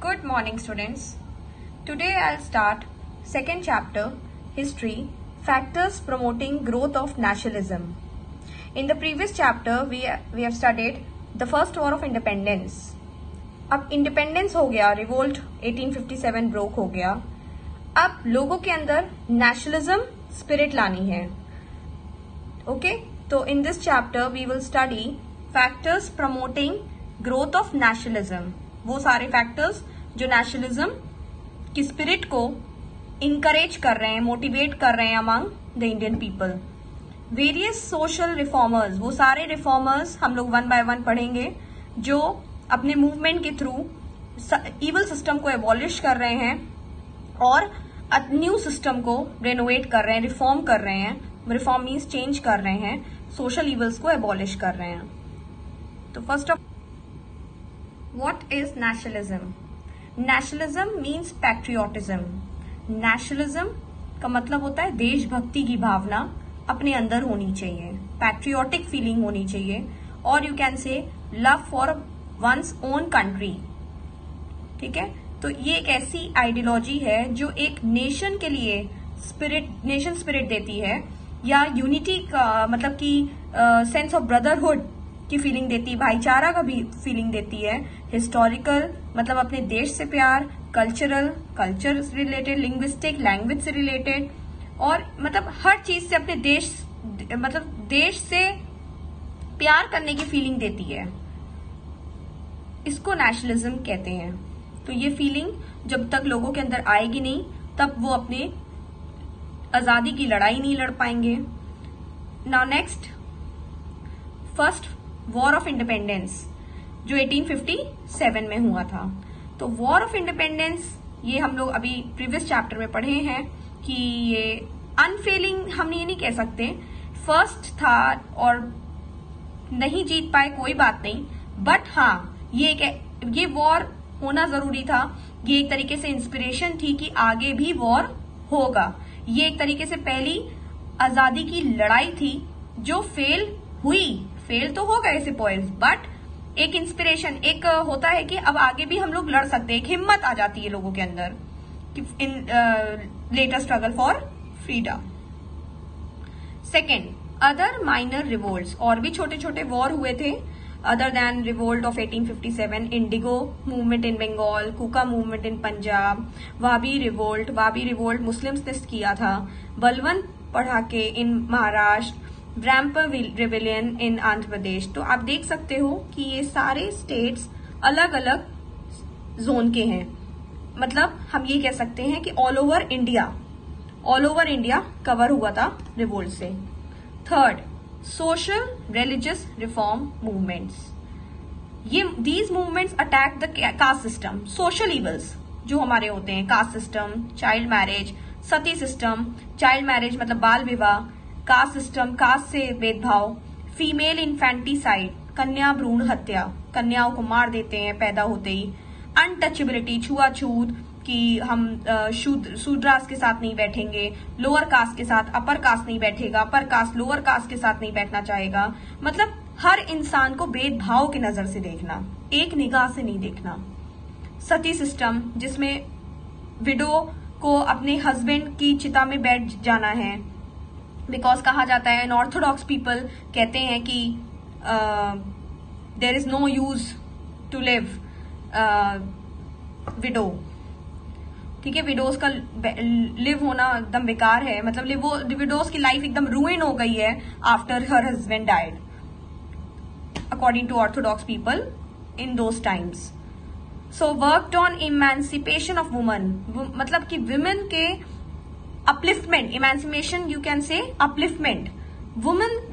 Good morning, students. Today I'll start second chapter, History, Factors Promoting Growth of Nationalism. In the previous chapter, we have studied the First War of Independence. अब independence हो गया, revolt 1857 broke हो गया. अब लोगों के अंदर nationalism spirit लानी है. ओके, तो in this chapter we will study factors promoting growth of nationalism. वो सारे फैक्टर्स जो नेशनलिज्म की स्पिरिट को इनकरेज कर रहे हैं, मोटिवेट कर रहे हैं among the Indian people. Various social reformers, वो सारे रिफॉर्मर्स हम लोग वन बाय वन पढ़ेंगे जो अपने मूवमेंट के थ्रू इवल सिस्टम को एबॉलिश कर रहे हैं और न्यू सिस्टम को रेनोवेट कर रहे हैं, रिफॉर्म कर रहे हैं. रिफॉर्म मीन्स चेंज कर रहे हैं, सोशल इवल्स को एबॉलिश कर रहे हैं. तो first of What is nationalism? Nationalism means patriotism. Nationalism का मतलब होता है देशभक्ति की भावना अपने अंदर होनी चाहिए, पैट्रियोटिक फीलिंग होनी चाहिए, और यू कैन से love for one's own country. ठीक है, तो ये एक ऐसी आइडियोलॉजी है जो एक नेशन के लिए नेशन स्पिरिट देती है, या यूनिटी का मतलब कि सेंस ऑफ ब्रदरहुड की फीलिंग देती है, भाईचारा का भी फीलिंग देती है. हिस्टोरिकल मतलब अपने देश से प्यार, कल्चर से रिलेटेड, लिंग्विस्टिक लैंग्वेज से रिलेटेड, और मतलब हर चीज से अपने देश से प्यार करने की फीलिंग देती है. इसको नेशनलिज्म कहते हैं. तो ये फीलिंग जब तक लोगों के अंदर आएगी नहीं, तब वो अपने आजादी की लड़ाई नहीं लड़ पाएंगे. Now next, first war of independence जो 1857 में हुआ था. तो वॉर ऑफ इंडिपेंडेंस ये हम लोग अभी प्रीवियस चैप्टर में पढ़े हैं कि ये अनफेलिंग हम ये नहीं कह सकते, फर्स्ट था और नहीं जीत पाए कोई बात नहीं, बट हाँ ये वॉर होना जरूरी था. ये एक तरीके से इंस्पिरेशन थी कि आगे भी वॉर होगा. ये एक तरीके से पहली आजादी की लड़ाई थी जो फेल तो हो गए सिपोइज, बट एक इंस्पिरेशन, एक होता है कि अब आगे भी हम लोग लड़ सकते हैं, एक हिम्मत आ जाती है लोगों के अंदर in later struggle for freedom. Second, other minor revolts, और भी छोटे छोटे वॉर हुए थे other than revolt of 1857. Indigo movement in Bengal, Kuka movement in Punjab, Wahabi revolt Muslims ने किया था, बलवंत पढ़ाके इन महाराष्ट्र, ब्रैम्पर रिबेलियन इन आंध्र प्रदेश. तो आप देख सकते हो कि ये सारे स्टेट्स अलग अलग जोन के हैं. मतलब हम ये कह सकते हैं कि ऑल ओवर इंडिया कवर हुआ था रिवोल्ट से. Third, social religious reform movements. These movements attack the caste system, social evils जो हमारे होते हैं, कास्ट सिस्टम, चाइल्ड मैरिज, सती सिस्टम, चाइल्ड मैरिज मतलब बाल विवाह, कास्ट सिस्टम, कास्ट से भेदभाव, फीमेल इन्फेंटिसाइड, कन्या भ्रूण हत्या, कन्याओं को मार देते हैं पैदा होते ही, अनटचेबिलिटी, छुआछूत कि हम शूद्रास के साथ नहीं बैठेंगे, लोअर कास्ट के साथ अपर कास्ट नहीं बैठेगा, अपर कास्ट लोअर कास्ट के साथ नहीं बैठना चाहेगा. मतलब हर इंसान को भेदभाव की नजर से देखना, एक निगाह से नहीं देखना. सती सिस्टम जिसमें विडो को अपने हस्बैंड की चिता में बैठ जाना है, बिकॉज कहा जाता है, ऑर्थोडॉक्स पीपल कहते हैं कि there is no use to live widow. ठीक है, विडोज का लिव होना एकदम बेकार है, मतलब विडोज की लाइफ एकदम रूइन हो गई है after her husband died, according to orthodox people in those times. So worked on emancipation of women, मतलब कि विमेन के upliftment, emancipation you can say upliftment.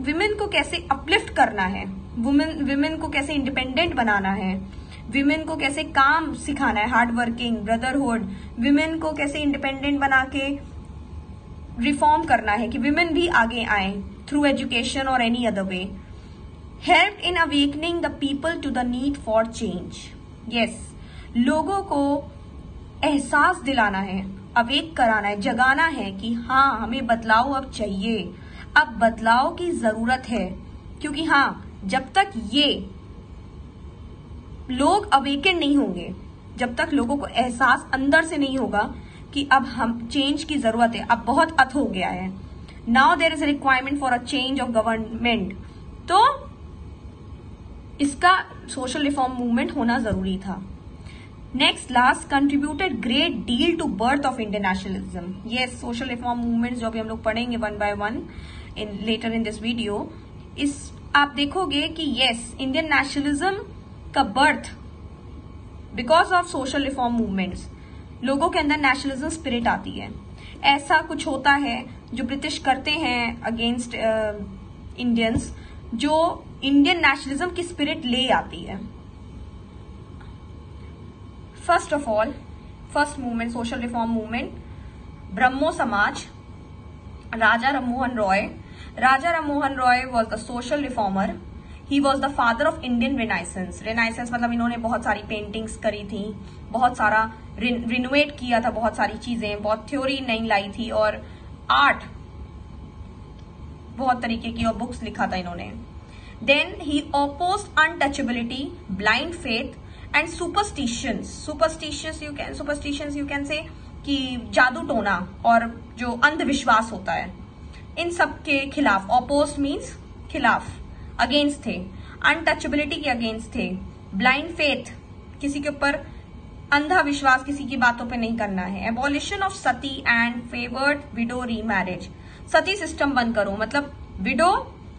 Women को कैसे अपलिफ्ट करना है, विमेन को कैसे इंडिपेंडेंट बनाना है, विमेन को कैसे काम सिखाना है, हार्ड वर्किंग, ब्रदरहुड, विमेन को कैसे इंडिपेंडेंट बना के रिफॉर्म करना है कि विमेन भी आगे आए थ्रू एजुकेशन और any other way. Help in awakening the people to the need for change. Yes, लोगों को एहसास दिलाना है, अवेक कराना है, जगाना है कि हाँ हमें बदलाव अब चाहिए, अब बदलाव की जरूरत है. क्योंकि हाँ, जब तक ये लोग अवेकन नहीं होंगे, जब तक लोगों को एहसास अंदर से नहीं होगा कि अब हम चेंज की जरूरत है, अब बहुत अत हो गया है, now there is a requirement for a change of government, तो इसका सोशल रिफॉर्म मूवमेंट होना जरूरी था. Next, last, contributed great deal to birth of Indian nationalism. Yes, social reform movement जो अभी हम लोग पढ़ेंगे one by one later in this video, इस आप देखोगे कि यस, इंडियन नेशनलिज्म का birth because of social reform movements. लोगों के अंदर नेशनलिज्म स्पिरिट आती है. ऐसा कुछ होता है जो ब्रिटिश करते हैं अगेंस्ट इंडियंस, जो इंडियन नेशनलिज्म की स्पिरिट ले आती है. First of all, first movement, social reform movement, Brahmo Samaj, Raja Rammohan Roy. Raja Rammohan Roy was the social reformer. He was the father of Indian renaissance. Renaissance मतलब इन्होंने बहुत सारी पेंटिंग्स करी थी, बहुत सारा रिनोवेट किया था, बहुत सारी चीजें, बहुत थ्योरी नई लाई थी और आर्ट, बहुत तरीके की और बुक्स लिखा था इन्होंने. Then he opposed untouchability, blind faith and superstitions you can say कि जादू टोना और जो अंधविश्वास होता है, इन सब के खिलाफ. ऑपोज्ड मीन्स खिलाफ, अगेंस्ट थे. अनटचेबिलिटी के अगेंस्ट थे. ब्लाइंड फेथ, किसी के ऊपर अंधा विश्वास, किसी की बातों पे नहीं करना है. Abolition of Sati and favoured window remarriage. Sati system बंद करो, मतलब विडो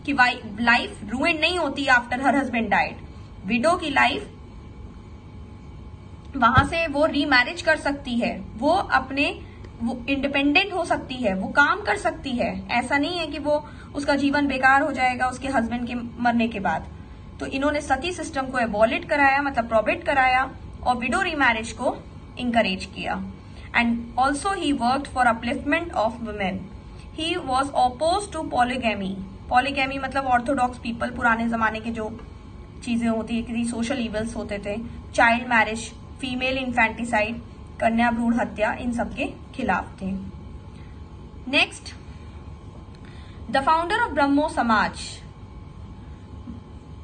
की लाइफ रूइंड नहीं होती after her husband died. Window की लाइफ वहां से वो रीमैरिज कर सकती है, वो इंडिपेंडेंट हो सकती है, वो काम कर सकती है. ऐसा नहीं है कि वो उसका जीवन बेकार हो जाएगा उसके हस्बैंड के मरने के बाद. तो इन्होंने सती सिस्टम को एबॉलिट कराया, मतलब प्रोहिबिट कराया, और विडो रीमैरिज को इंकरेज किया. And also he worked for upliftment of women. He was oppose to polygamy. Polygamy मतलब ऑर्थोडॉक्स पीपल, पुराने जमाने के जो चीजें होती है, किसी सोशल इवल्स होते थे, चाइल्ड मैरिज, फीमेल इन्फेंटिसाइड, कन्या भ्रूण हत्या, इन सब के खिलाफ थे. Next, the founder of Brahmo Samaj,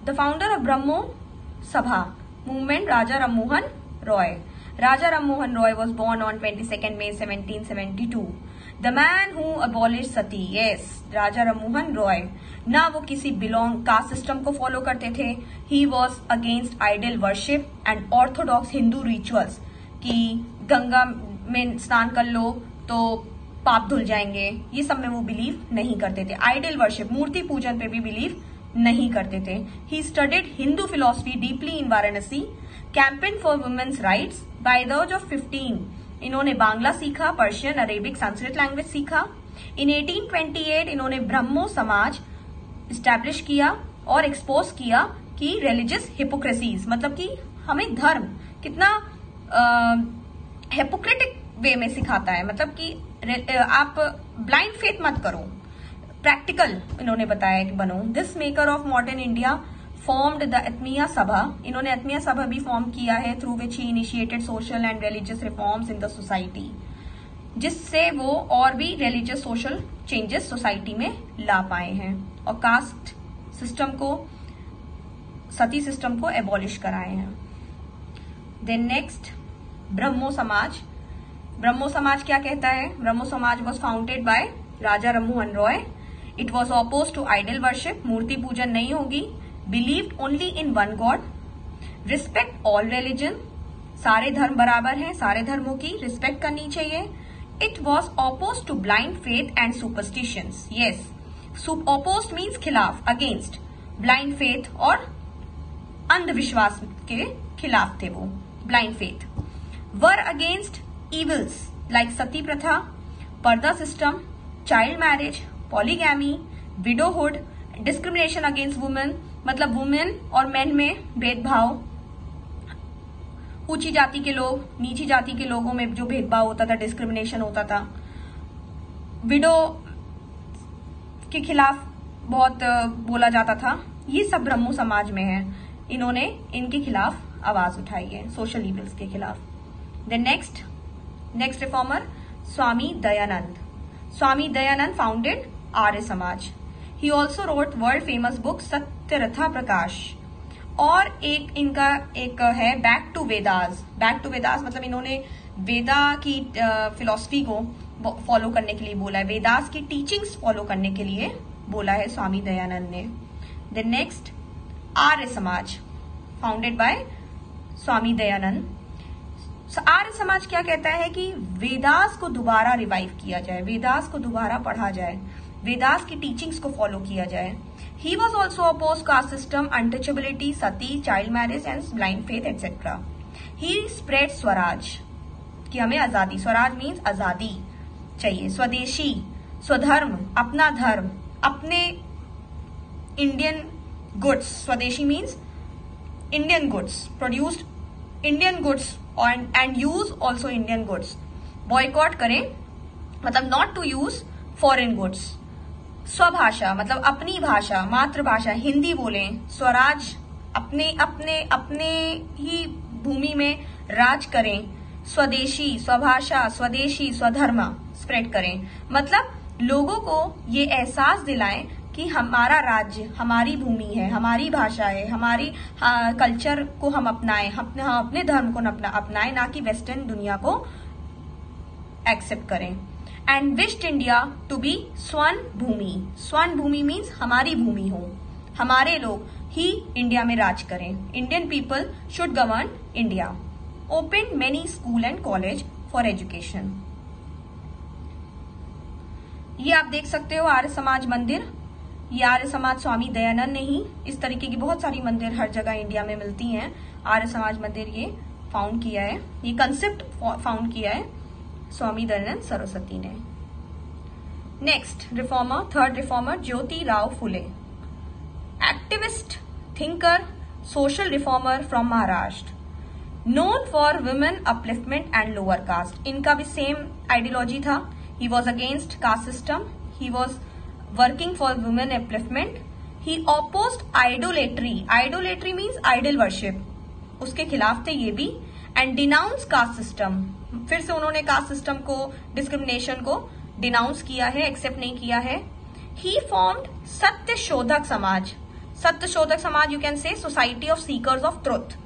the founder of Brahmo Sabha movement, Raja Rammohan Roy. Raja Rammohan Roy was born on 22nd May 1772. The man who abolished sati. Yes, Raja Rammohan Roy. ना वो किसी कास्ट सिस्टम को फॉलो करते थे. He was against idol worship and orthodox Hindu rituals. कि गंगा में स्नान कर लो तो पाप धुल जाएंगे, ये सब में वो बिलीव नहीं करते थे. आइडल वर्शिप, मूर्ति पूजन पे भी बिलीव नहीं करते थे. He studied Hindu philosophy deeply in Varanasi. Campaign for women's rights. By the age of 15 इन्होंने बांग्ला सीखा, पर्शियन, अरेबिक, संस्कृत लैंग्वेज सीखा. इन 1828 इन्होंने ब्रह्मो समाज स्टैब्लिश किया और एक्सपोज किया कि रिलीजियस हिपोक्रेसीज, मतलब कि हमें धर्म कितना हिपोक्रेटिक वे में सिखाता है, मतलब कि आप ब्लाइंड फेथ मत करो, प्रैक्टिकल इन्होंने बताया कि बनो. This maker of modern India formed the आत्मीय सभा. इन्होंने आत्मीय सभा भी फॉर्म किया है, through which he initiated social and religious reforms in the society, जिससे वो और भी रिलीजियस सोशल चेंजेस सोसाइटी में ला पाए हैं और कास्ट सिस्टम को, सती सिस्टम को एबॉलिश कराए हैं. देन नेक्स्ट, ब्रह्मो समाज. ब्रह्मो समाज क्या कहता है? Brahmo Samaj was founded by Raja Rammohan Roy. It was oppose to idol worship, मूर्ति पूजन नहीं होगी. Believed only in one God. Respect all religion. सारे धर्म बराबर हैं, सारे धर्मों की रिस्पेक्ट करनी चाहिए. It was opposed to blind faith and superstitions. Yes, opposed means खिलाफ, against. Blind faith और अंधविश्वास के खिलाफ थे वो. Blind faith. Were against evils like sati प्रथा, purdah system, child marriage, polygamy, widowhood, discrimination against women, मतलब वुमेन और मेन में भेदभाव, ऊंची जाति के लोग, नीची जाति के लोगों में जो भेदभाव होता था, डिस्क्रिमिनेशन होता था. विडो के खिलाफ बहुत बोला जाता था. ये सब ब्रह्मो समाज में है. इन्होंने इनके खिलाफ आवाज उठाई है, सोशल इविल्स के खिलाफ. Then next reformer, Swami Dayanand. Swami Dayanand founded Arya Samaj. He also wrote world famous book Satyartha Prakash और एक इनका एक है back to Vedas. Back to Vedas मतलब इन्होंने वेदा की फिलॉसफी को फॉलो करने के लिए बोला है, वेदास की टीचिंग्स फॉलो करने के लिए बोला है स्वामी दयानंद ने। Then next Arya Samaj, founded by Swami Dayanand. Arya Samaj क्या कहता है कि वेदास को दोबारा रिवाइव किया जाए, वेदास को दोबारा पढ़ा जाए, वेदास की टीचिंग्स को फॉलो किया जाए। He was also oppose caste system, untouchability, sati, child marriage and blind faith etcetera. He spread swaraj, कि हमें आजादी, स्वराज मीन्स आजादी चाहिए, स्वदेशी, स्वधर्म, अपना धर्म, अपने Indian goods, swadeshi means Indian goods, produced Indian goods and use also Indian goods. Boycott करें मतलब not to use foreign goods. स्वभाषा मतलब अपनी भाषा, मातृभाषा हिंदी बोलें। स्वराज अपने अपने अपने ही भूमि में राज करें। स्वदेशी, स्वभाषा, स्वदेशी, स्वधर्म स्प्रेड करें, मतलब लोगों को ये एहसास दिलाएं कि हमारा राज्य, हमारी भूमि है, हमारी भाषा है, हमारी कल्चर को हम अपनाएं, हम अपने धर्म को अपनाएं, ना कि वेस्टर्न दुनिया को एक्सेप्ट करें। And wished India to be स्वर्ण भूमि। स्वर्ण भूमि मीन्स हमारी भूमि हो, हमारे लोग ही इंडिया में राज करें। Indian people should govern India. Open many school and college for education. ये आप देख सकते हो आर्य समाज मंदिर। ये आर्य समाज स्वामी दयानंद ने ही, इस तरीके की बहुत सारी मंदिर हर जगह इंडिया में मिलती हैं। आर्य समाज मंदिर ये फाउंड किया है, ये कंसेप्ट फाउंड किया है स्वामी दयानंद सरस्वती ने। Next reformer, third reformer Jyotirao Phule, activist, thinker, social reformer from Maharashtra, known for women upliftment and lower caste. इनका भी सेम आइडियोलॉजी था। He was against caste system, he was working for women upliftment, he opposed idolatry, idolatry means idol worship, उसके खिलाफ थे ये भी। And denounce caste system, फिर से उन्होंने कास्ट सिस्टम को, डिस्क्रिमिनेशन को डिनाउंस किया है, एक्सेप्ट नहीं किया है। ही फॉर्म्ड सत्य शोधक समाज। Satya Shodhak Samaj you can say society of seekers of truth,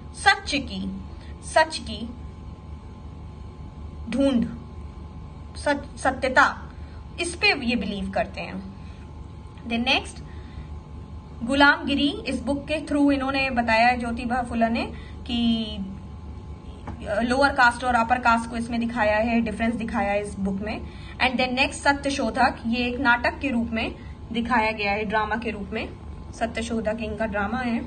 सच की ढूंढ, सत्यता, इस पे ये बिलीव करते हैं। देन नेक्स्ट गुलामगिरी, इस बुक के थ्रू इन्होंने बताया है ज्योतिबा फुले ने कि लोअर कास्ट और अपर कास्ट को इसमें दिखाया है, डिफरेंस दिखाया है इस बुक में। एंड देन नेक्स्ट सत्यशोधक, ये एक नाटक के रूप में दिखाया गया है, ड्रामा के रूप में। सत्यशोधक इनका ड्रामा है।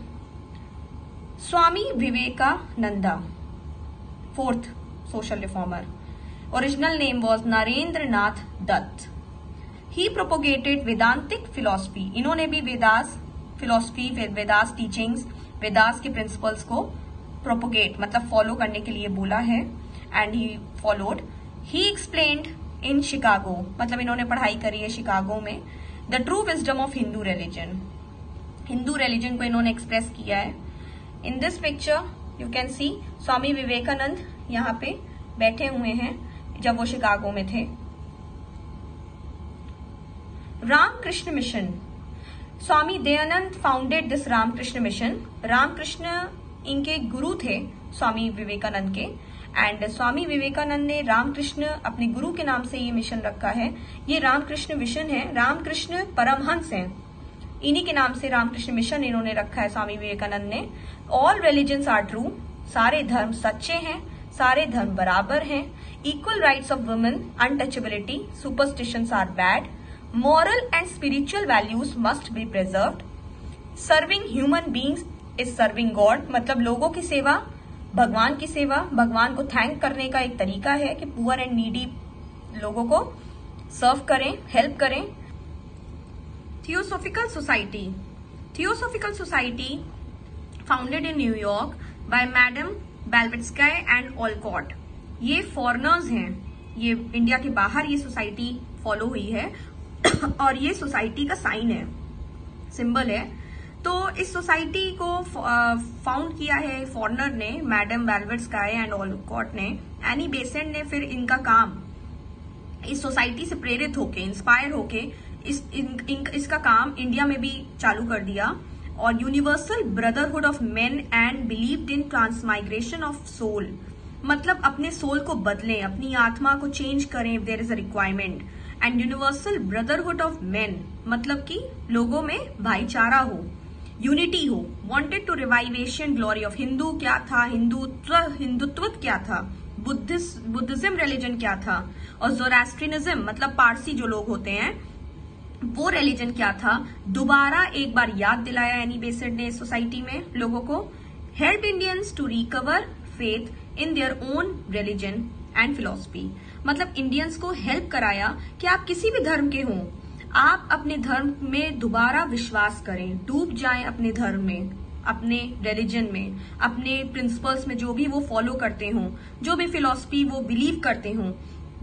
Swami Vivekananda, fourth social reformer, original name was Narendra Nath Datta. He propagated Vedantic philosophy, इन्होंने भी वेदास फिलॉसफी, वेदास टीचिंग्स, वेदास के प्रिंसिपल्स को प्रोपोगेट मतलब फॉलो करने के लिए बोला है। And he followed. He explained in Chicago, मतलब इन्होंने पढ़ाई करी है शिकागो में, the true wisdom of Hindu religion. Hindu religion को इन्होंने एक्सप्रेस किया है। In this picture you can see Swami Vivekananda यहाँ पे बैठे हुए हैं जब वो शिकागो में थे। Ramakrishna mission, Swami Dayanand founded this Ramakrishna mission. Ramakrishna इनके गुरु थे स्वामी विवेकानंद के, एंड स्वामी विवेकानंद ने रामकृष्ण अपने गुरु के नाम से ये मिशन रखा है। ये रामकृष्ण मिशन है, रामकृष्ण परमहंस हैं, इन्हीं के नाम से रामकृष्ण मिशन इन्होंने रखा है स्वामी विवेकानंद ने। ऑल रिलीजन्स आर ट्रू, सारे धर्म सच्चे हैं, सारे धर्म बराबर हैं। Equal rights of women, untouchability, superstitions are bad, moral and spiritual values must be preserved. Serving human beings is serving God, मतलब लोगों की सेवा, भगवान की सेवा, भगवान को थैंक करने का एक तरीका है कि पुअर एंड नीडी लोगों को सर्व करें, हेल्प करें। Theosophical society, theosophical society founded in New York by madam Blavatsky and Olcott. ये फॉरेनर्स हैं, ये इंडिया के बाहर ये सोसाइटी फॉलो हुई है और ये सोसाइटी का साइन है, सिंबल है। तो इस सोसाइटी को फाउंड किया है फॉरेनर ने, मैडम बेल्वेट्स्काय एंड ऑलकॉट ने। एनी बेसेंट ने फिर इनका काम इस सोसाइटी से प्रेरित होके, इंस्पायर होके इसका काम इंडिया में भी चालू कर दिया। और universal brotherhood of men and believed in transmigration of soul, मतलब अपने सोल को बदलें, अपनी आत्मा को चेंज करें if there is a requirement. And universal brotherhood of men, मतलब कि लोगों में भाईचारा हो, यूनिटी हो। Wanted to revive Asian glory of Hindu क्या था, हिंदुत्व क्या था, बुद्धिज्म रिलीजन क्या था, और जोरास्ट्रियनिज्म मतलब पारसी जो लोग होते हैं वो रिलीजन क्या था, दोबारा एक बार याद दिलाया एनी बेसेंट ने सोसाइटी में लोगों को। Help Indians to recover faith in their own religion and philosophy, मतलब इंडियंस को हेल्प कराया कि आप किसी भी धर्म के हों, आप अपने धर्म में दोबारा विश्वास करें, डूब जाएं अपने धर्म में, अपने रिलीजन में, अपने प्रिंसिपल्स में जो भी वो फॉलो करते हों, जो भी फिलॉसफी वो बिलीव करते हों,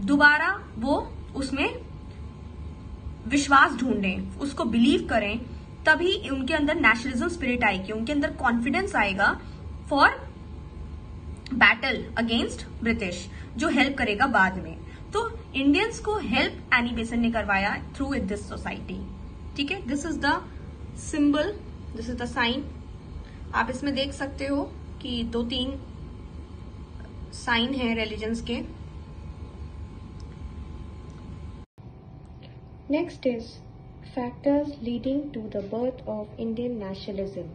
दोबारा वो उसमें विश्वास ढूंढें, उसको बिलीव करें, तभी उनके अंदर नेशनलिज्म स्पिरिट आएगी, उनके अंदर कॉन्फिडेंस आएगा फॉर बैटल अगेंस्ट ब्रिटिश, जो हेल्प करेगा बाद में। तो इंडियंस को हेल्प एनी बेसेंट ने करवाया थ्रू दिस सोसाइटी। ठीक है, this is the symbol, this is the sign. आप इसमें देख सकते हो कि 2-3 साइन है रिलीजन्स के। Next is factors leading to the birth of Indian nationalism.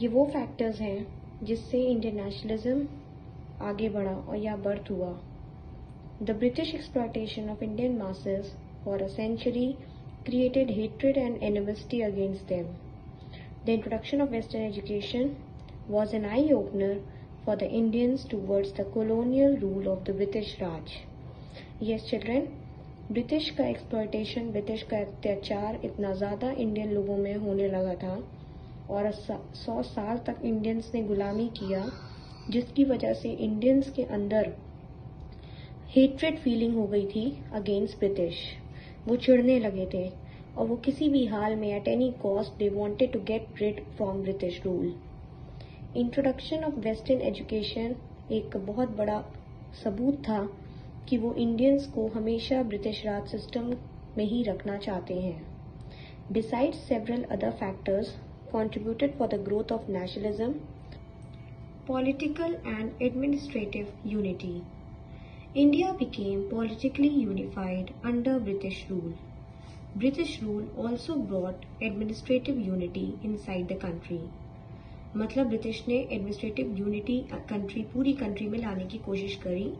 ये वो फैक्टर्स हैं जिससे इंडियन नेशनलिज्म आगे बढ़ा और या बर्थ हुआ। The British exploitation of Indian masses for a century created hatred and animosity against them. The introduction of Western education was an eye-opener for the Indians towards the colonial rule of the British Raj. Yes, children, British का exploitation, British का अत्याचार इतना ज़्यादा Indian लोगों में होने लगा था और 100 साल तक इंडियंस ने गुलामी किया, जिसकी वजह से इंडियंस के अंदर हेट्रेड फीलिंग हो गई थी अगेंस्ट ब्रिटिश। वो चिढ़ने लगे थे और वो किसी भी हाल में at any cost they wanted to get rid from British rule. Introduction of western education एक बहुत बड़ा सबूत था कि वो इंडियंस को हमेशा ब्रिटिश राज सिस्टम में ही रखना चाहते हैं। Besides several other factors contributed for the growth of nationalism, political and administrative unity. India became politically unified under British rule. British rule also brought administrative unity inside the country. मतलब British ने administrative unity पूरी country में लाने की कोशिश करी,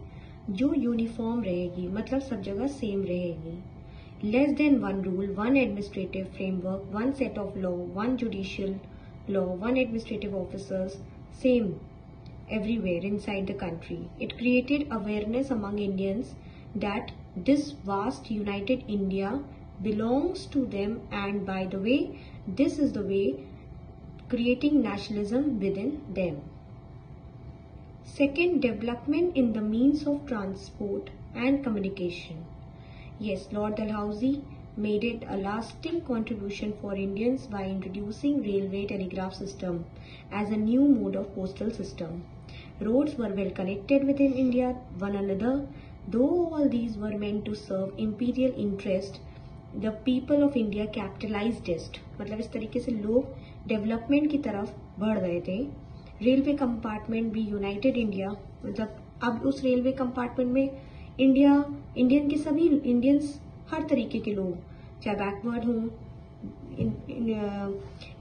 जो uniform रहेगी, मतलब सब जगह सेम रहेगी। Less than one rule, one administrative framework, one set of law, one judicial law, one administrative officers, same everywhere inside the country. It created awareness among Indians that this vast united India belongs to them, and by the way, this is the way creating nationalism within them. Second, development in the means of transport and communication. Yes, Lord Dalhousie made it a lasting contribution for Indians by introducing railway telegraph system as a new mode of postal system. Roads were well connected within India one another, though all these were meant to serve imperial interest. The people of India capitalized it. मतलब इस तरीके से लोग development की तरफ बढ़ गए थे। रेलवे कंपार्टमेंट भी यूनाइटेड इंडिया, मतलब अब उस रेलवे कंपार्टमेंट में इंडियन के सभी इंडियंस, हर तरीके के लोग, चाहे बैकवर्ड हों,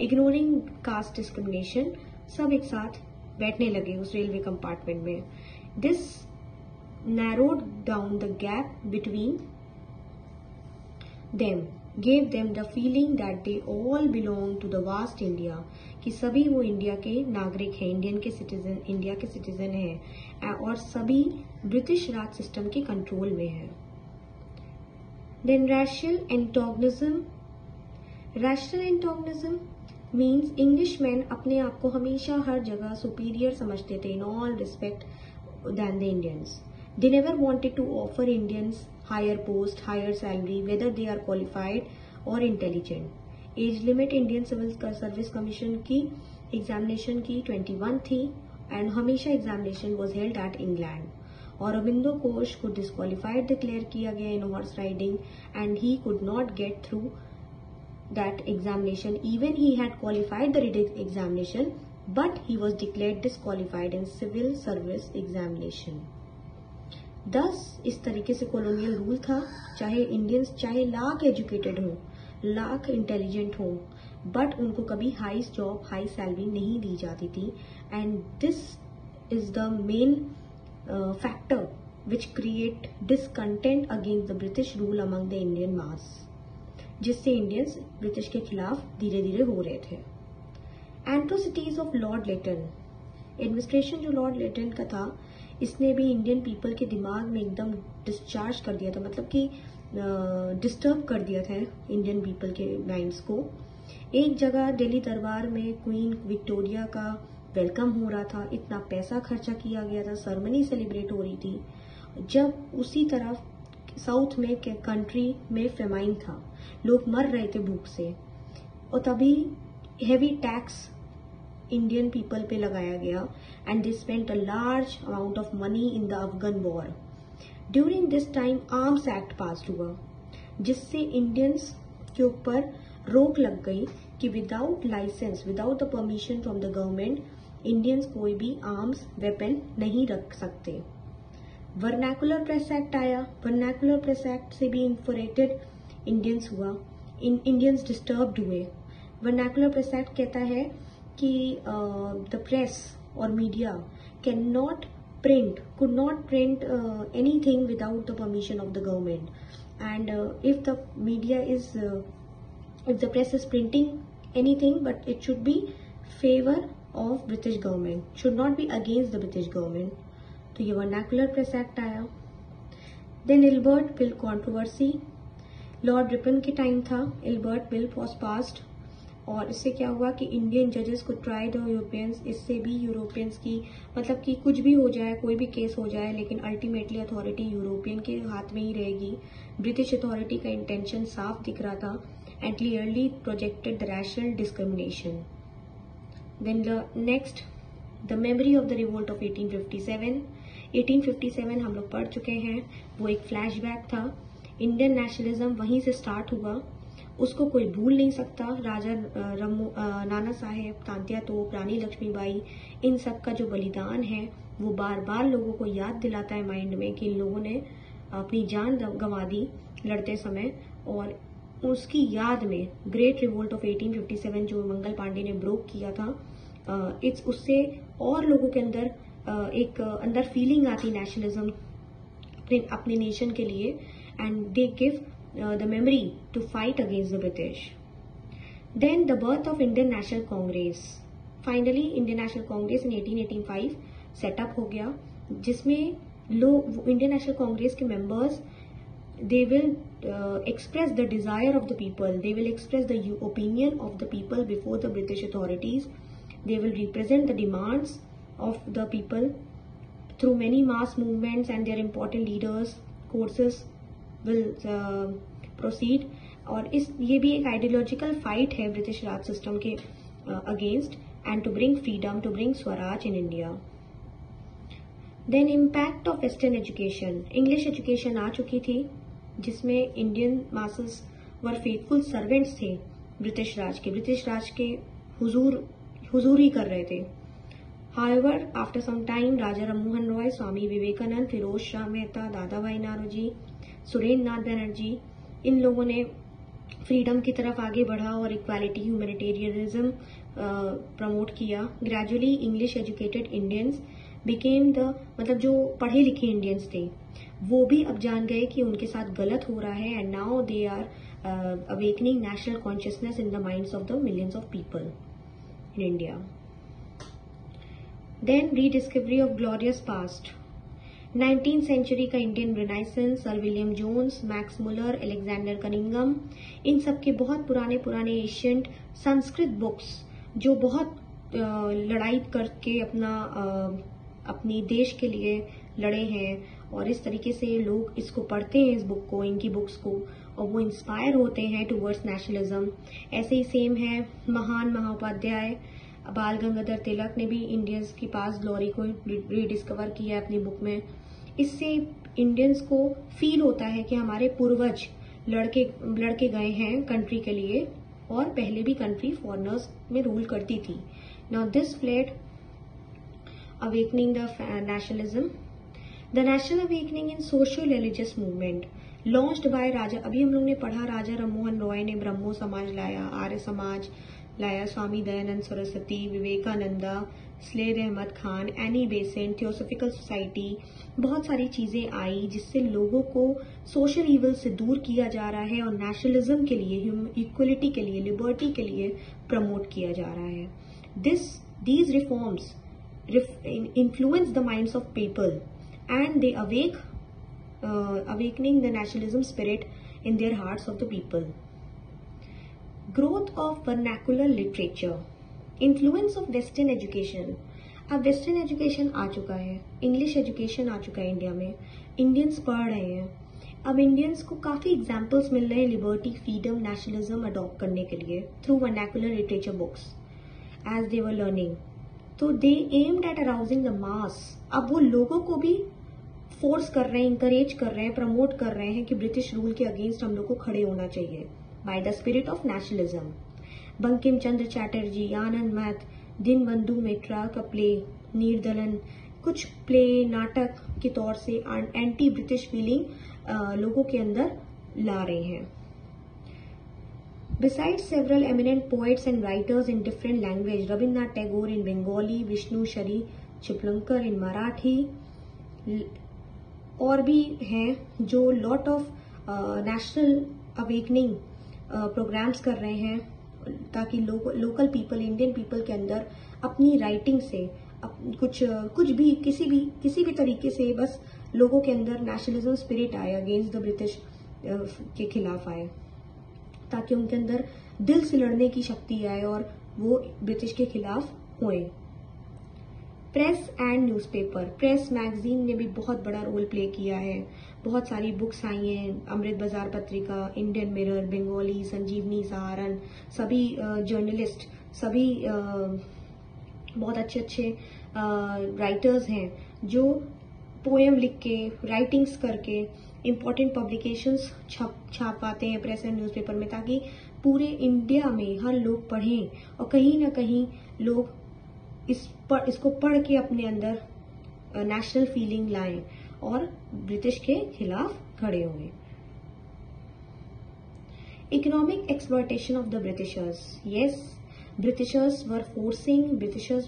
इग्नोरिंग कास्ट डिस्क्रिमिनेशन, सब एक साथ बैठने लगे उस रेलवे कंपार्टमेंट में। This narrowed down the gap between them, gave them the feeling that they all belong to the vast India, कि सभी वो इंडिया के नागरिक हैं, इंडिया के सिटीजन हैं और सभी ब्रिटिश राज सिस्टम के कंट्रोल में हैं। Then racial antagonism. Racial antagonism means Englishmen अपने आप को हमेशा हर जगह superior समझते थे in all respect than the Indians. They never wanted to offer Indians higher post, higher salary, whether they are qualified or intelligent. Age limit Indian Civil Service Commission की examination की 21 थी and हमेशा examination was held at England. Aurobindo Ghosh को disqualified declare किया गया in horse riding and he could not get through that examination. Even he had qualified the written examination, but he was declared disqualified in civil service examination. Thus इस तरीके से colonial rule था. चाहे Indians चाहे lakh educated हों, lakh intelligent हों, but उनको कभी हाई जॉब हाई सैलरी नहीं दी जाती थी. And this is the main factor which create discontent against the British rule among the Indian mass, जिससे इंडियंस ब्रिटिश के खिलाफ धीरे धीरे हो रहे थे. Atrocities of Lord Lytton. Administration जो लॉर्ड लेटन का था, इसने भी इंडियन पीपल के दिमाग में एकदम डिस्चार्ज कर दिया था, मतलब कि डिस्टर्ब कर दिया था इंडियन पीपल के माइंड्स को. एक जगह दिल्ली दरबार में क्वीन विक्टोरिया का वेलकम हो रहा था, इतना पैसा खर्चा किया गया था, सेरेमनी सेलिब्रेट हो रही थी, जब उसी तरफ साउथ में कंट्री में फेमाइन था, लोग मर रहे थे भूख से, और तभी हेवी टैक्स इंडियन पीपल पे लगाया गया. And they spent a large amount of money in the Afghan war. During this time arms act pass हुआ, जिससे इंडियंस के ऊपर रोक लग गई कि without license, without the permission from the government, Indians कोई भी आर्म्स वेपन नहीं रख सकते. वर्नाकुलर प्रेस एक्ट आया. वर्नाकुलर प्रेस एक्ट से भी इंफोरेटेड इंडियंस हुआ, इंडियंस डिस्टर्ब्ड हुए. वर्नाकुलर प्रेस एक्ट कहता है कि द प्रेस और media could not print anything without the permission of the government. And if the press is printing anything, but it should be favor of British government, should not be against the British government. तो ये vernacular press act आया. Then Ilbert bill controversy. Lord Ripon के time था, Ilbert bill was passed, और इससे क्या हुआ कि इंडियन जजेस को ट्राई द यूरोपियंस. इससे भी यूरोपियंस की, मतलब कि कुछ भी हो जाए, कोई भी केस हो जाए, लेकिन अल्टीमेटली अथॉरिटी यूरोपियन के हाथ में ही रहेगी. ब्रिटिश अथॉरिटी का इंटेंशन साफ दिख रहा था and clearly projected the rational discrimination. Then next, the memory of the revolt of 1857. 1857 हम लोग पढ़ चुके हैं, वो एक फ्लैशबैक था. इंडियन नेशनलिज्म वहीं से स्टार्ट हुआ, उसको कोई भूल नहीं सकता. राजा नाना साहेब, तांत्या तोप, रानी लक्ष्मीबाई, इन सब का जो बलिदान है वो बार बार लोगों को याद दिलाता है माइंड में कि इन लोगों ने अपनी जान गंवा दी लड़ते समय. और उसकी याद में ग्रेट रिवोल्ट ऑफ 1857 जो मंगल पांडे ने ब्रोक किया था, उससे और लोगों के अंदर एक अंदर फीलिंग आती नेशनलिज्म अपने नेशन के लिए, and they give the memory to fight against the British. Then the birth of Indian National Congress. Finally, Indian National Congress in 1885 set up हो गया, जिसमें लोग Indian National Congress के members, they will express the desire of the people, they will express the opinion of the people before the British authorities, they will represent the demands of the people through many mass movements, and their important leaders, courses will proceed. और ये भी एक ideological fight है British Raj system के against, and to bring freedom, to bring swaraj in India. Then impact of western education. English education आ चुकी थी, जिसमें Indian masses were faithful servants थे ब्रिटिश राज के हुजूरी कर रहे थे. However, after some time, राजा राममोहन रॉय, स्वामी विवेकानंद, फिरोज शाह मेहता, दादा भाई नारोजी, सुरेंद्र नाथ बनर्जी, इन लोगों ने फ्रीडम की तरफ आगे बढ़ा और इक्वालिटी, ह्यूमैनिटेरियनिज्म प्रमोट किया. Gradually English educated Indians became the, मतलब जो पढ़े लिखे इंडियंस थे वो भी अब जान गए कि उनके साथ गलत हो रहा है, and now they are awakening national consciousness in the minds of the millions of people in India. Then rediscovery of glorious past. 19th century का Indian renaissance, sir William Jones, Max Muller, Alexander Cunningham, इन सब के बहुत पुराने ancient Sanskrit books जो बहुत लड़ाई करके अपनी देश के लिए लड़े हैं, और इस तरीके से लोग इसको पढ़ते हैं, इस बुक को, इनकी बुक्स को, और वो इंस्पायर होते हैं टूवर्ड्स नेशनलिज्म. ऐसे ही सेम है महान महाउपाध्याय बाल गंगाधर तिलक ने भी इंडियंस की पास ग्लोरी को रीडिस्कवर किया अपनी बुक में. इससे इंडियंस को फील होता है कि हमारे पूर्वज लड़के गए हैं कंट्री के लिए, और पहले भी कंट्री फॉरेनर्स में रूल करती थी. Now this fuelled awakening the nationalism. The national awakening in social religious movement launched by Raja, अभी हम लोग ने पढ़ा राजा राममोहन रॉय ने ब्रह्मो समाज लाया, आर्य समाज लाया, Swami Dayanand Saraswati, Vivekananda, Syed Ahmad Khan, Annie Besant, theosophical society, बहुत सारी चीजें आई जिससे लोगों को सोशल ईवल से दूर किया जा रहा है और नेशनलिज्म के लिए, इक्वलिटी के लिए, लिबर्टी के लिए प्रमोट किया जा रहा है. These reforms influence the minds of people and they awakening the nationalism spirit in their hearts of the people. Growth of vernacular literature, influence of western education. अब वेस्टर्न एजुकेशन आ चुका है, English education आ चुका है India में, Indians पढ़ रहे हैं. अब इंडियंस को काफी एग्जाम्पल्स मिल रहे हैं लिबर्टी, फ्रीडम, नेशनलिज्म अडॉप्ट करने के लिए through vernacular literature books as they were learning. तो they aimed at arousing the mass. अब वो लोगों को भी फोर्स कर रहे हैं, इंकरेज कर रहे हैं, प्रमोट कर रहे हैं कि ब्रिटिश रूल के अगेंस्ट हम लोग को खड़े होना चाहिए by the spirit of nationalism. Bankim Chandra Chatterjee, Anand Math, Dinabandhu Mitra का प्ले नीरदलन, कुछ प्ले नाटक के तौर से एंटी ब्रिटिश फीलिंग लोगों के अंदर ला रहे हैं. Besides several eminent poets and writers in different language, Rabindranath Tagore in Bengali, Vishnu Shari Chiplankar in Marathi, और भी हैं जो lot of national awakening programs कर रहे हैं ताकि लोकल पीपल, इंडियन पीपल के अंदर अपनी राइटिंग से कुछ भी किसी भी तरीके से बस लोगों के अंदर नेशनलिज्म स्पिरिट आए, अगेंस्ट द ब्रिटिश के खिलाफ आए, ताकि उनके अंदर दिल से लड़ने की शक्ति आए और वो ब्रिटिश के खिलाफ होए. Press and newspaper, press magazine ने भी बहुत बड़ा रोल प्ले किया है. बहुत सारी बुक्स आई हैं, अमृत बाजार पत्रिका, इंडियन मिरर, बंगाली, संजीवनी, सहारन, सभी जर्नलिस्ट, सभी बहुत अच्छे राइटर्स हैं जो पोएम लिख के, राइटिंग्स करके इम्पोर्टेंट पब्लिकेशंस छापाते हैं प्रेस एंड न्यूज़पेपर में, ताकि पूरे इंडिया में हर लोग पढ़ें और कहीं ना कहीं लोग इसको पढ़ के अपने अंदर नेशनल फीलिंग लाएं और ब्रिटिश के खिलाफ खड़े हुए. Economic exploitation of the Britishers. Yes, Britishers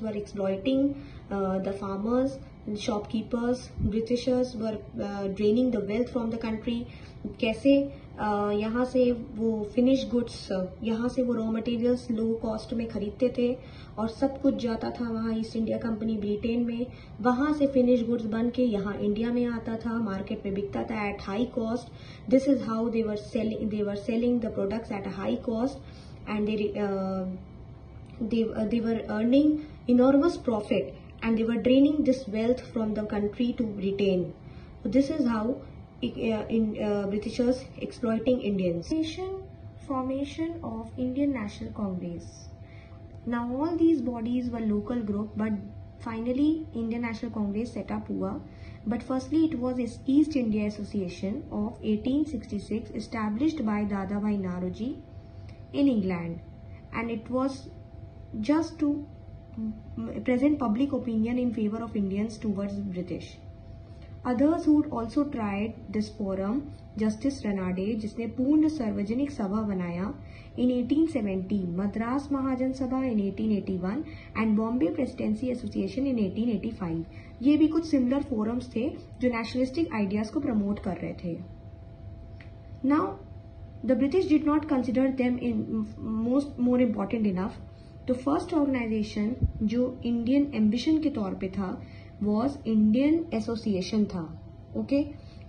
were exploiting the farmers, shopkeepers. Britishers were draining the wealth from the country. कैसे यहाँ से वो फिनिश गुड्स, यहाँ से वो रॉ मटेरियल्स लो कॉस्ट में खरीदते थे और सब कुछ जाता था वहाँ ईस्ट इंडिया कंपनी ब्रिटेन में. वहाँ से फिनिश गुड्स बन के यहाँ इंडिया में आता था, मार्केट में बिकता था at high cost. This is how they were selling the products at a high cost and they were earning enormous profit and they were draining this wealth from the country to retain. So this is how Britishers exploiting Indians. Formation of Indian National Congress. Now all these bodies were local group, but finally Indian National Congress set up हुआ. But firstly it was East India Association of 1866 established by Dadabhai Naoroji in England, and it was just to present public opinion in favor of Indians towards British. Others who also tried this forum, Justice Ranade, जिसने पूर्ण सार्वजनिक सभा बनाया in 1870, Madras महाजन सभा in 1881 and Bombay Presidency Association in 1885. ये भी कुछ similar forums थे जो नेशनलिस्टिक आइडियाज को प्रमोट कर रहे थे. Now, the British did not consider them more important enough. तो फर्स्ट ऑर्गेनाइजेशन जो इंडियन एम्बिशन के तौर पे था वॉज इंडियन एसोसिएशन था. Okay,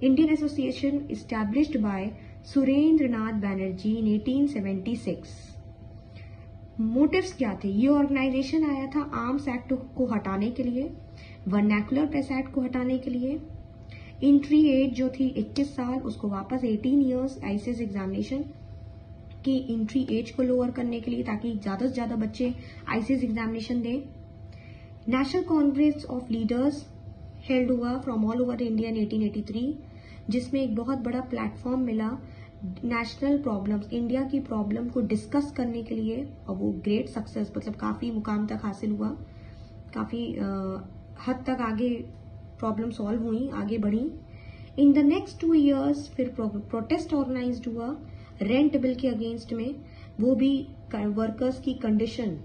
Indian association established by Surendranath Banerjee in 1876. Motives क्या थे? ये ऑर्गेनाइजेशन आया था आर्म्स एक्ट को हटाने के लिए, वर्नैकुलर प्रेस एक्ट को हटाने के लिए, एंट्री एज जो थी 21 साल उसको वापस 18 ईयर्स आईसीएस एग्जामिनेशन की एंट्री एज को लोअर करने के लिए, ताकि ज्यादा से ज्यादा बच्चे आईसीएस एग्जामिनेशन दें. National congress of leaders held हुआ from all over India in 1883, जिसमें एक बहुत बड़ा प्लेटफॉर्म मिला नेशनल प्रॉब्लम्स, इंडिया की प्रॉब्लम को डिस्कस करने के लिए, और वो ग्रेट सक्सेस, मतलब काफी मुकाम तक हासिल हुआ, काफी हद तक आगे प्रॉब्लम सॉल्व हुई, आगे बढ़ी। इन द नेक्स्ट 2 years फिर प्रोटेस्ट ऑर्गेनाइज्ड हुआ रेंट बिल के अगेंस्ट में, वो भी वर्कर्स की condition,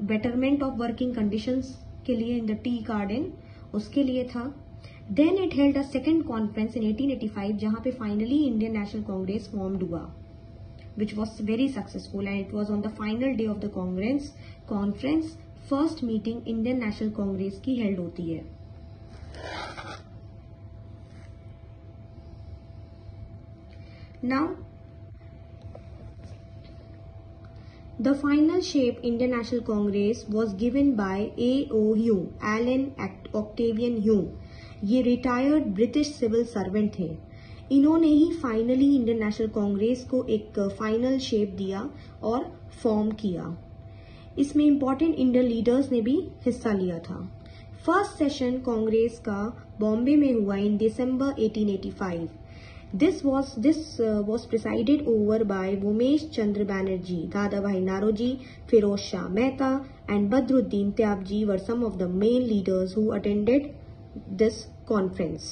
betterment of working conditions के लिए इन द टी गार्डन, उसके लिए था। Then it held a second conference in 1885 जहां पे finally Indian National Congress formed हुआ, which was very successful, and it was on the final day of the conference first meeting Indian National Congress की held होती है। Now, the final shape Indian National Congress was given by A.O. Hume, Alan Octavian Hume. ये retired British civil servant थे। इन्होंने ही finally Indian National Congress को एक final shape दिया और फॉर्म किया। इसमें इंपॉर्टेंट इंडियन लीडर्स ने भी हिस्सा लिया था। फर्स्ट सेशन कांग्रेस का बॉम्बे में हुआ इन दिसंबर 1885। This was presided over by Umesh Chandra Banerjee, Dadabhai Naroji, Firoz Shah Mehta, and Badruddin Tyabji were some of the main leaders who attended this conference.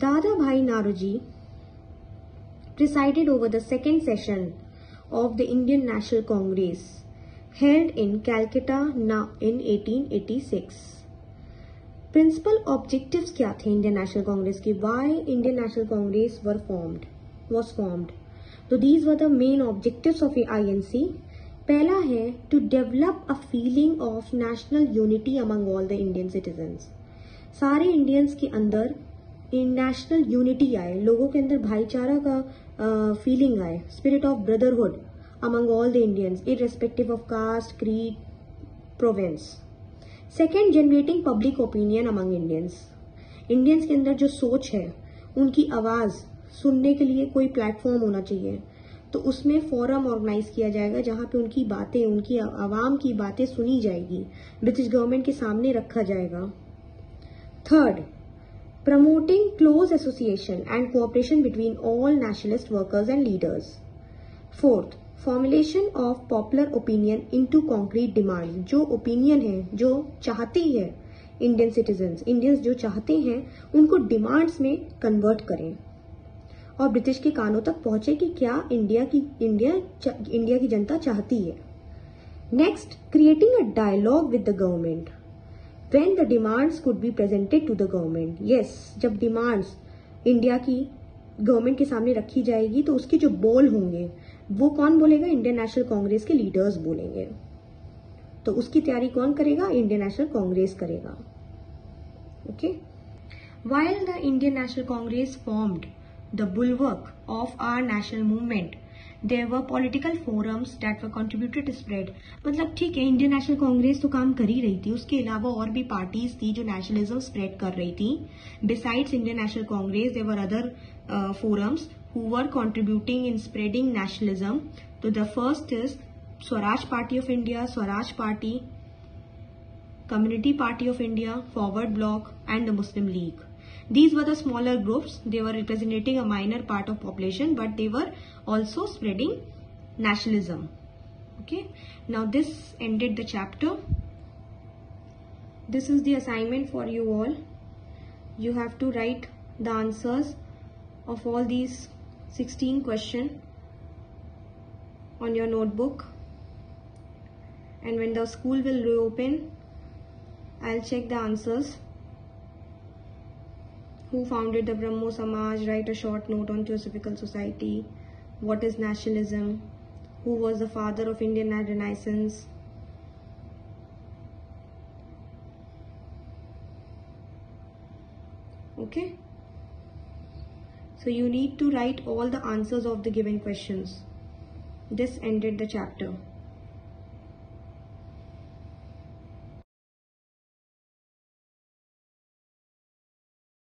Dadabhai Naroji presided over the second session of the Indian National Congress held in Calcutta in 1886. Principal objectives क्या थे Indian National Congress के? Why Indian National Congress was formed? तो these were the main objectives of INC। पहला है to develop a feeling of national unity among all the Indian citizens. सारे Indians के अंदर national unity आए, लोगों के अंदर भाईचारा का फीलिंग आए, spirit of brotherhood among all the Indians irrespective of caste, creed, province. Second, generating public opinion among Indians. Indians के अंदर जो सोच है, उनकी आवाज सुनने के लिए कोई प्लेटफॉर्म होना चाहिए, तो उसमें फोरम ऑर्गेनाइज किया जाएगा जहां पे उनकी बातें, उनकी आवाम की बातें सुनी जाएगी, ब्रिटिश गवर्नमेंट के सामने रखा जाएगा। Third, promoting close association and cooperation between all nationalist workers and leaders. Fourth, formulation of popular opinion into concrete demand. जो ओपिनियन है, जो चाहती है इंडियन सिटीजन्स, इंडियंस जो चाहते हैं, उनको डिमांड्स में कन्वर्ट करें और ब्रिटिश के कानों तक पहुंचे कि क्या इंडिया की जनता चाहती है। Next, creating a dialogue with the government when the demands could be presented to the government. Yes, जब डिमांड्स इंडिया की गवर्नमेंट के सामने रखी जाएगी तो उसके जो बोल होंगे वो कौन बोलेगा? इंडियन नेशनल कांग्रेस के लीडर्स बोलेंगे। तो उसकी तैयारी कौन करेगा? इंडियन नेशनल कांग्रेस करेगा। Okay. While the Indian National Congress formed the bulwark of our national movement, there were political forums that were contributed to spread. मतलब ठीक है, इंडियन नेशनल कांग्रेस तो काम कर ही रही थी, उसके अलावा और भी पार्टीज थी जो नेशनलिज्म स्प्रेड कर रही थी। Besides Indian National Congress, there were other forums who were contributing in spreading nationalism. So the first is Swaraj Party of India, Swaraj Party, Community Party of India, Forward Bloc, and the Muslim League. These were the smaller groups. They were representing a minor part of population, but they were also spreading nationalism. Okay. Now this ended the chapter. This is the assignment for you all. You have to write the answers of all these 16 questions on your notebook. And when the school will reopen, I'll check the answers. Who founded the Brahmo Samaj? Write a short note on Theosophical Society. What is nationalism? Who was the father of Indian Renaissance? Okay. So you need to write all the answers of the given questions. This ended the chapter.